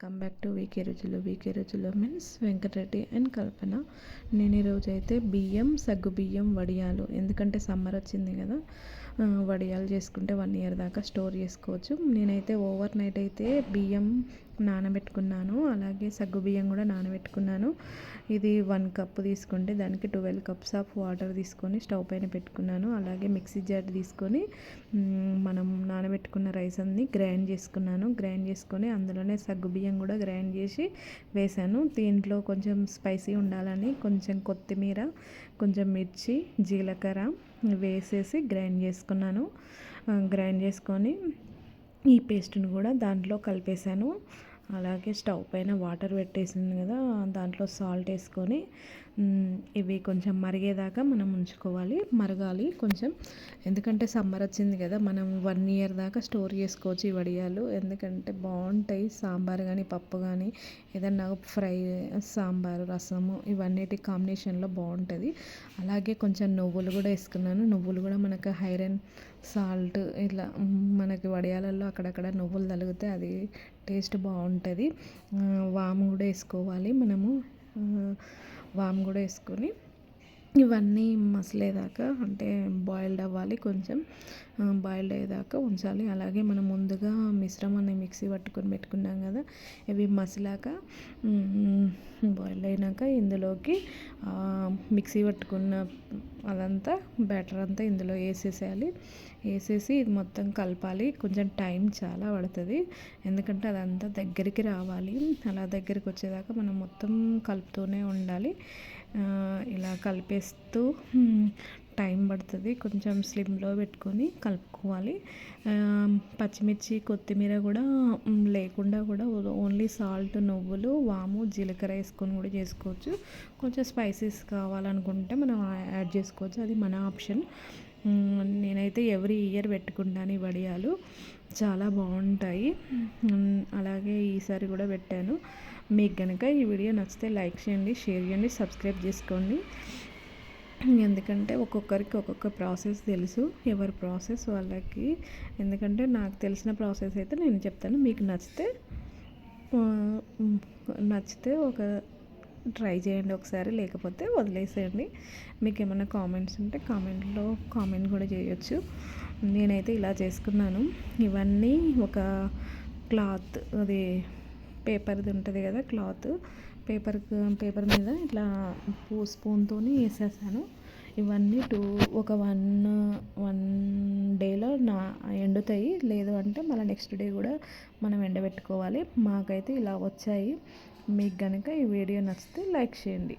Welcome back to వీకే రుచులు. వీకే రుచులు means Venkatareddy and కల్పన. నేను ఈరోజు అయితే సగ్గు బియ్యం వడియాలు, ఎందుకంటే సమ్మర్ వచ్చింది కదా, వడియాలు చేసుకుంటే 1 ఇయర్ దాకా స్టోర్ చేసుకోవచ్చు. నేనైతే ఓవర్ నైట్ అయితే బియ్యం నానబెట్టుకున్నాను, అలాగే సగ్గు బియ్యం కూడా నానబెట్టుకున్నాను. ఇది 1 కప్పు తీసుకుంటే దానికి 12 కప్స్ ఆఫ్ వాటర్ తీసుకొని స్టవ్ పైన పెట్టుకున్నాను. అలాగే మిక్సీ జార్ తీసుకొని మనం నానబెట్టుకున్న రైస్ అన్ని గ్రైండ్ చేసుకున్నాను. గ్రైండ్ చేసుకొని అందులోనే సగ్గు బియ్యం కూడా గ్రైండ్ చేసి వేసాను. దీంట్లో కొంచెం స్పైసీ ఉండాలని కొంచెం కొత్తిమీర, కొంచెం మిర్చి, జీలకర్ర వేసేసి గ్రైండ్ చేసుకున్నాను. గ్రైండ్ చేసుకొని ఈ పేస్ట్ని కూడా దాంట్లో కలిపేసాను. అలాగే స్టవ్ పైన వాటర్ పెట్టేసింది కదా, దాంట్లో సాల్ట్ వేసుకొని ఇవి కొంచెం మరిగేదాకా మనం ఉంచుకోవాలి, మరగాలి కొంచెం. ఎందుకంటే సమ్మర్ వచ్చింది కదా, మనం 1 ఇయర్ దాకా స్టోర్ చేసుకోవచ్చు ఈ వడియాలు. ఎందుకంటే బాగుంటాయి, సాంబార్ కానీ పప్పు కానీ ఏదన్నా ఫ్రై, సాంబారు, రసము ఇవన్నిటి కాంబినేషన్లో బాగుంటుంది. అలాగే కొంచెం నువ్వులు కూడా వేసుకున్నాను. నువ్వులు కూడా మనకు ఐరన్, సాల్ట్ ఇట్లా మనకి వడియాలలో అక్కడక్కడ నువ్వులు తలిగితే అది టేస్ట్ బాగుంటుంది. వాము కూడా వేసుకోవాలి మనము. వాము కూడా వేసుకొని ఇవన్నీ మసలేదాకా, అంటే బాయిల్డ్ అవ్వాలి, కొంచెం బాయిల్డ్ అయ్యేదాకా ఉంచాలి. అలాగే మనం ముందుగా మిశ్రమాన్ని మిక్సీ పట్టుకొని పెట్టుకున్నాం కదా, ఇవి మసిలాక బాయిల్డ్ అయినాక ఇందులోకి మిక్సీ పట్టుకున్న అదంతా బ్యాటర్ అంతా ఇందులో వేసేసేయాలి. వేసేసి ఇది మొత్తం కలపాలి. కొంచెం టైం చాలా పడుతుంది, ఎందుకంటే అదంతా దగ్గరికి రావాలి. అలా దగ్గరికి వచ్చేదాకా మనం మొత్తం కలుపుతూనే ఉండాలి. ఇలా కలిపేస్తూ టైం పడుతుంది, కొంచెం స్లిమ్లో పెట్టుకొని కలుపుకోవాలి. పచ్చిమిర్చి, కొత్తిమీర కూడా లేకుండా కూడా ఓన్లీ సాల్ట్, నువ్వులు, వాము, జీలకర్ర వేసుకొని కూడా చేసుకోవచ్చు. కొంచెం స్పైసెస్ కావాలనుకుంటే మనం యాడ్ చేసుకోవచ్చు, అది మన ఆప్షన్. నేనైతే ఎవ్రీ ఇయర్ పెట్టుకుంటాను ఈ వడియాలు, చాలా బాగుంటాయి. అలాగే ఈసారి కూడా పెట్టాను. మీకు కనుక ఈ వీడియో నచ్చితే లైక్ చేయండి, షేర్ చేయండి, సబ్స్క్రైబ్ చేసుకోండి. ఎందుకంటే ఒక్కొక్కరికి ఒక్కొక్క ప్రాసెస్ తెలుసు, ఎవరి ప్రాసెస్ వాళ్ళకి. ఎందుకంటే నాకు తెలిసిన ప్రాసెస్ అయితే నేను చెప్తాను. మీకు నచ్చితే ఒక ట్రై చేయండి ఒకసారి, లేకపోతే వదిలేసేయండి. మీకు ఏమైనా కామెంట్స్ ఉంటే కామెంట్లో కామెంట్ కూడా చేయొచ్చు. నేనైతే ఇలా చేసుకున్నాను. ఇవన్నీ ఒక క్లాత్, అది పేపర్ది ఉంటుంది కదా క్లాత్, పేపర్ మీద ఇట్లా స్పూన్తో వేసేసాను. ఇవన్నీ ఒక వన్ డేలో ఎండుతాయి. లేదు అంటే మళ్ళీ నెక్స్ట్ డే కూడా మనం ఎండబెట్టుకోవాలి. మాకైతే ఇలా వచ్చాయి. మీకు కనుక ఈ వీడియో నచ్చితే లైక్ చేయండి.